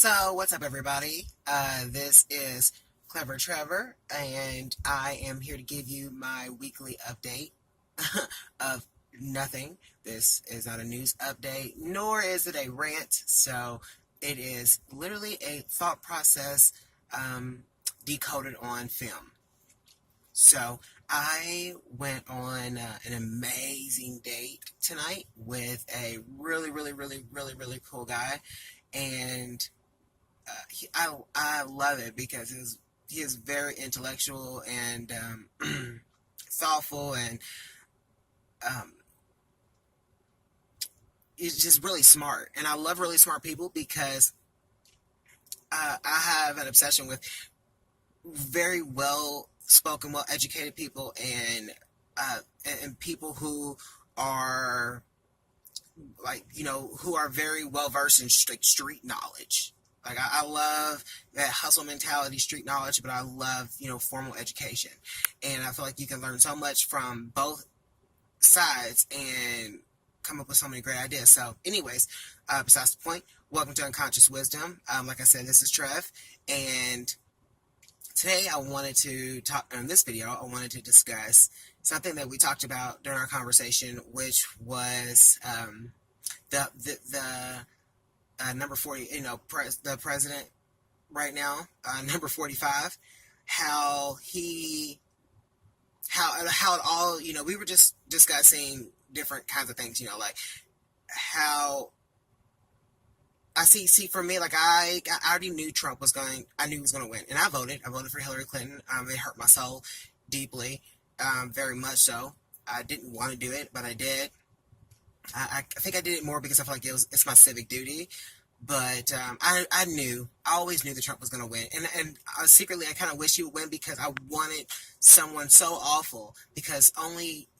So, what's up, everybody? This is Clever Trevor, and I am here to give you my weekly update of nothing. This is not a news update, nor is it a rant. So, it is literally a thought process decoded on film. So, I went on an amazing date tonight with a really cool guy, and I love it because he is very intellectual and thoughtful, and um, he's just really smart. And I love really smart people because I have an obsession with very well spoken, well educated people, uh, and people who are who are very well versed in street knowledge. Like I love that hustle mentality, street knowledge, but I love formal education, and I feel like you can learn so much from both sides and come up with so many great ideas. So, anyways, besides the point, welcome to Unconscious Wisdom. Like I said, this is Trev, and today I wanted to talk in this video. I wanted to discuss something that we talked about during our conversation, which was the number 40, the president right now, number 45, how it all, we were just discussing different kinds of things, like how I see for me, like I already knew I knew he was going to win, and I voted for Hillary Clinton. It hurt my soul deeply, very much so. I didn't want to do it, but I did. I think I did it more because I feel like it's my civic duty. But I always knew that Trump was going to win, and secretly I kind of wish he would win because I wanted someone so awful, because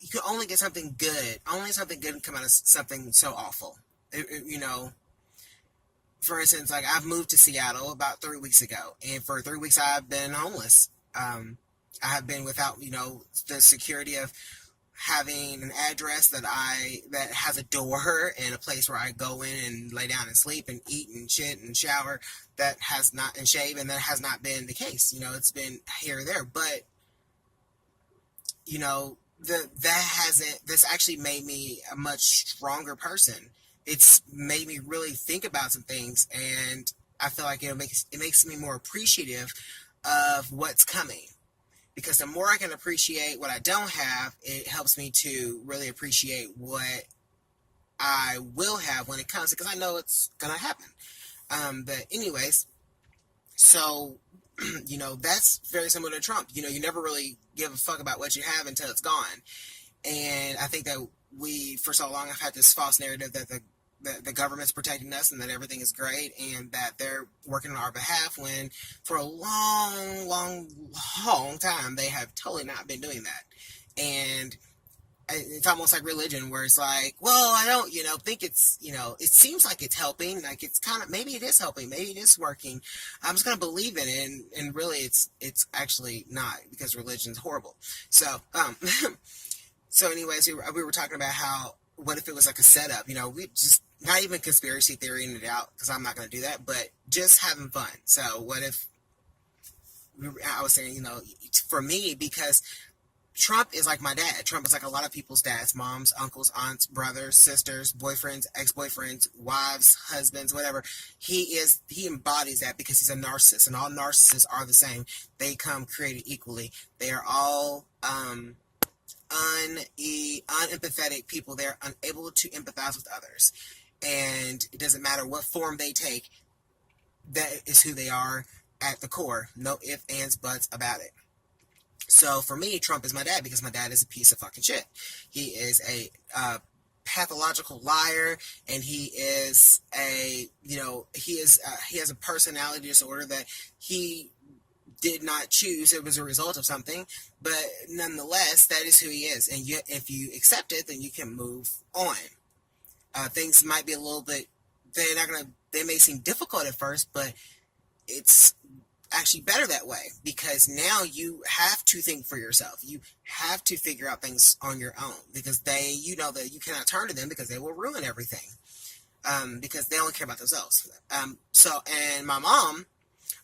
you could only get something good, can come out of something so awful. For instance, like I've moved to Seattle about 3 weeks ago, and for 3 weeks I've been homeless. I have been without the security of having an address that has a door and a place where I go in and lay down and sleep and eat and shit and shower, and shave, and that has not been the case. It's been here or there, but this actually made me a much stronger person. It's made me really think about some things, and I feel like it makes me more appreciative of what's coming. Because the more I can appreciate what I don't have, it helps me to really appreciate what I will have when it comes, because I know it's going to happen. But anyways, so, that's very similar to Trump. You never really give a fuck about what you have until it's gone. And I think that we, for so long, have had this false narrative that the government's protecting us and that everything is great and that they're working on our behalf, when for a long time they have totally not been doing that. And it's almost like religion, where it's like, well, I don't think it's it seems like it's helping, like it's kind of, maybe it is helping, maybe it is working, I'm just going to believe in it, and really it's actually not, because religion's horrible. So so anyways, we were talking about how, what if it was like a setup? We just, not even conspiracy theorying it out, because I'm not going to do that, but just having fun. So what if, I was saying, for me, because Trump is like my dad. Trump is like a lot of people's dads, moms, uncles, aunts, brothers, sisters, boyfriends, ex-boyfriends, wives, husbands, whatever. He embodies that, because he's a narcissist, and all narcissists are the same. They come created equally. They are all unempathetic people. They're unable to empathize with others, and it doesn't matter what form they take. That is who they are at the core. No ifs, ands, buts about it. So for me, Trump is my dad, because my dad is a piece of fucking shit. He is a pathological liar, and he has a personality disorder that he did not choose. It was a result of something, but nonetheless, that is who he is. And if you accept it, then you can move on. Things might be a little bit, they may seem difficult at first, but it's actually better that way, because now you have to think for yourself. You have to figure out things on your own, because that you cannot turn to them, because they will ruin everything. because they only care about themselves. And my mom,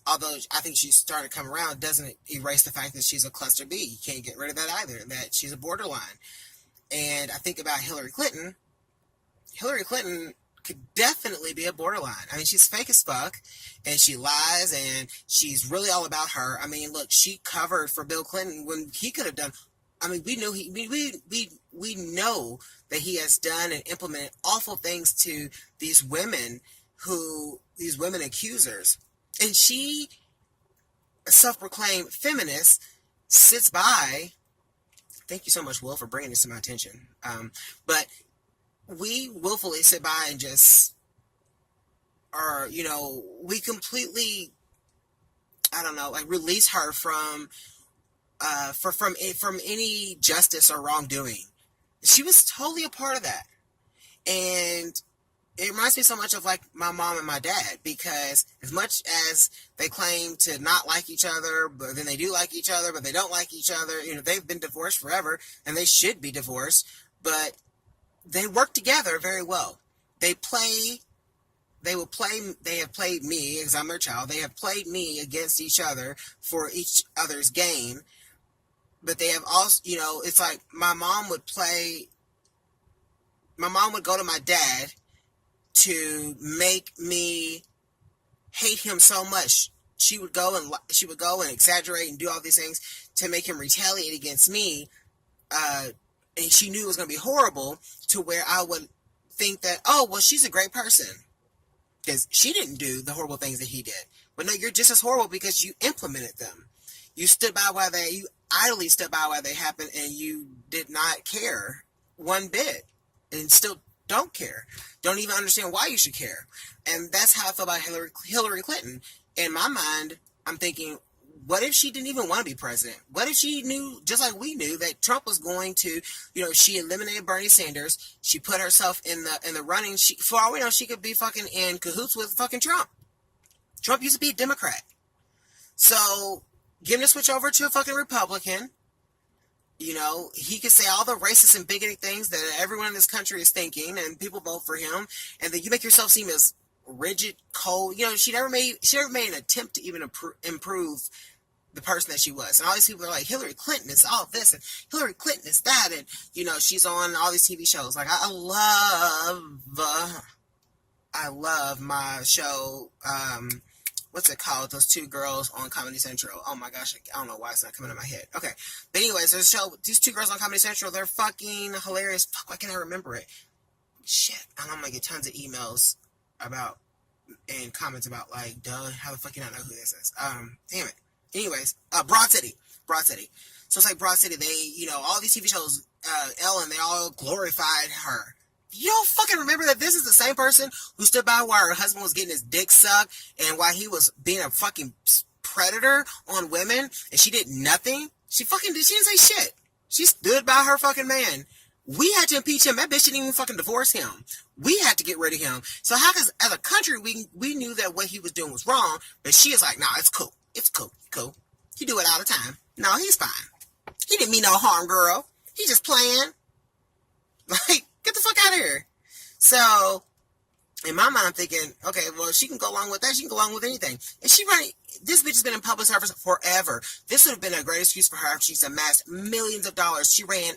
although I think she's starting to come around, doesn't erase the fact that she's a cluster B. You can't get rid of that either, that she's a borderline. And I think about Hillary Clinton. Hillary Clinton could definitely be a borderline. I mean, she's fake as fuck, and she lies, and she's really all about her. I mean, look, she covered for Bill Clinton when he could have done. I mean, we know that he has done and implemented awful things to these women accusers. And she, a self-proclaimed feminist, sits by. Thank you so much, Will, for bringing this to my attention. But we willfully sit by and just are, we completely, I don't know, like release her from any justice or wrongdoing. She was totally a part of that. And it reminds me so much of like my mom and my dad, because as much as they claim to not like each other, but then they do like each other, but they don't like each other. They've been divorced forever, and they should be divorced, but they work together very well. They have played me, because I'm their child, they have played me against each other for each other's game. But they have also, it's like my mom would go to my dad to make me hate him so much. She would go and exaggerate and do all these things to make him retaliate against me. And she knew it was going to be horrible, to where I would think that, oh, well, she's a great person because she didn't do the horrible things that he did. But no, you're just as horrible because you implemented them. You idly stood by while they happened, and you did not care one bit, and still don't care. Don't even understand why you should care. And that's how I feel about Hillary Clinton. In my mind, I'm thinking, what if she didn't even want to be president? What if she knew, just like we knew, that Trump was going to, she eliminated Bernie Sanders. She put herself in the running. For all we know, she could be fucking in cahoots with fucking Trump. Trump used to be a Democrat. So, give him to switch over to a fucking Republican. He could say all the racist and bigoted things that everyone in this country is thinking, and people vote for him. And then you make yourself seem as rigid, cold. She never made an attempt to even improve the person that she was. And all these people are like, Hillary Clinton is all this, and Hillary Clinton is that, and she's on all these TV shows. Like, I love my show. What's it called? Those two girls on Comedy Central. Oh my gosh, I don't know why it's not coming to my head. Okay, but anyways, there's a show. These two girls on Comedy Central. They're fucking hilarious. Fuck, why can't I remember it? Shit, and I'm gonna get tons of emails about and comments about like, duh, how the fuck you not know who this is? Damn it. Anyways, Broad City. So it's like Broad City. They, all these TV shows, Ellen, they all glorified her. You don't fucking remember that this is the same person who stood by while her husband was getting his dick sucked, and while he was being a fucking predator on women, and she did nothing? She didn't say shit. She stood by her fucking man. We had to impeach him. That bitch didn't even fucking divorce him. We had to get rid of him. So how, cause as a country, we knew that what he was doing was wrong, but she is like, nah, it's cool. It's cool. He do it all the time. No, he's fine. He didn't mean no harm, girl. He just playing. Like, get the fuck out of here. So, in my mind, I'm thinking, okay, well, she can go along with that. She can go along with anything. And this bitch has been in public service forever. This would have been a great excuse for her if she's amassed millions of dollars. She ran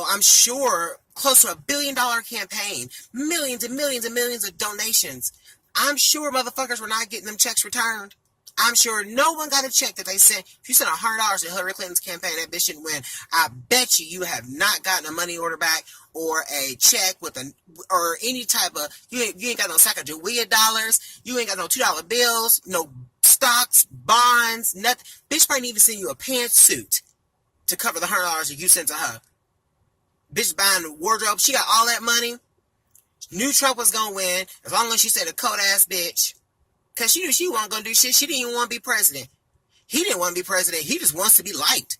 I'm sure close to $1 billion campaign, millions and millions and millions of donations. I'm sure motherfuckers were not getting them checks returned. I'm sure no one got a check that they sent. If you sent $100 to Hillary Clinton's campaign, that bitch didn't win. I bet you have not gotten a money order back or a check or any type of, you ain't got no Sacagawea dollars. You ain't got no $2 bills, no stocks, bonds, nothing. Bitch probably didn't even send you a pantsuit to cover the $100 that you sent to her. Bitch buying a wardrobe. She got all that money. Knew Trump was going to win as long as she said a cold ass bitch. Because she knew she wasn't going to do shit. She didn't even want to be president. He didn't want to be president. He just wants to be liked.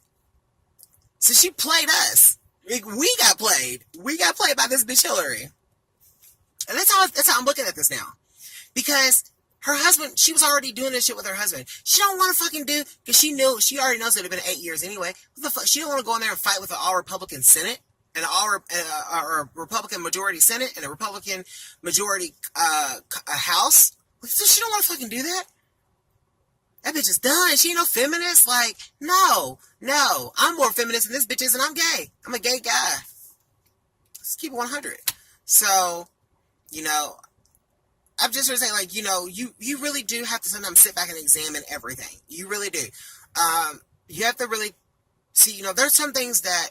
So she played us. We got played. We got played by this bitch Hillary. And that's how I'm looking at this now. Because her husband, she was already doing this shit with her husband. She don't want to fucking do, because she already knows that it had been 8 years anyway. What the fuck? She don't want to go in there and fight with an all-Republican Senate. a Republican majority Senate and a Republican majority House. So she don't want to fucking do that. That bitch is done. She ain't no feminist. Like, no. I'm more feminist than this bitch is, and I'm gay. I'm a gay guy. Let's keep it 100. So, I'm just sort of saying, like, you really do have to sometimes sit back and examine everything. You really do. You have to really see, there's some things that,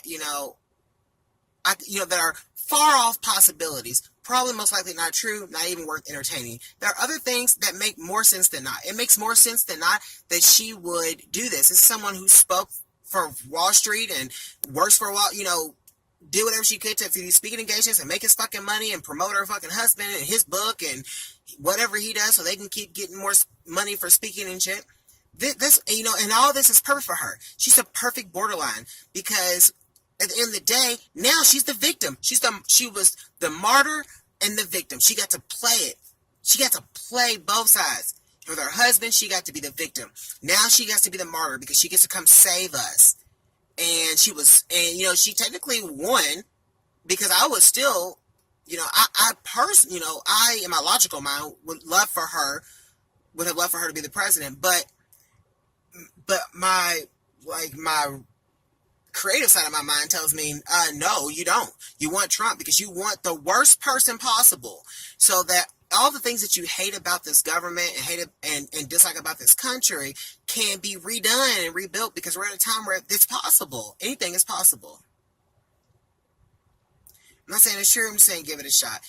that are far off possibilities, probably most likely not true, not even worth entertaining. There are other things that make more sense than not. It makes more sense than not that she would do this. It's someone who spoke for Wall Street and works for Wall, did whatever she could to do speaking engagements and make his fucking money and promote her fucking husband and his book and whatever he does so they can keep getting more money for speaking and shit. This, and all this is perfect for her. She's a perfect borderline because at the end of the day, now she's the victim. She was the martyr and the victim. She got to play it. She got to play both sides. With her husband, she got to be the victim. Now she gets to be the martyr because she gets to come save us. And she technically won because I was still, I in my logical mind would have loved for her to be the president, but my creative side of my mind tells me, no, you don't. You want Trump because you want the worst person possible so that all the things that you hate about this government and dislike about this country can be redone and rebuilt because we're in a time where it's possible. Anything is possible. I'm not saying it's true. I'm just saying give it a shot.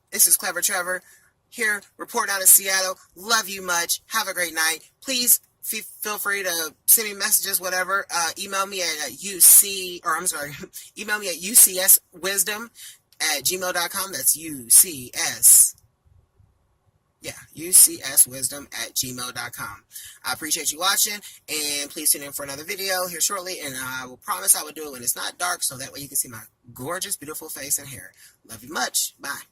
This is Clever Trevor here, reporting out of Seattle. Love you much. Have a great night. Please feel free to send me messages, whatever. Email me at email me at ucswisdom@gmail.com. That's ucswisdom@gmail.com. I appreciate you watching, and please tune in for another video here shortly, and I will promise I will do it when it's not dark, so that way you can see my gorgeous, beautiful face and hair. Love you much. Bye.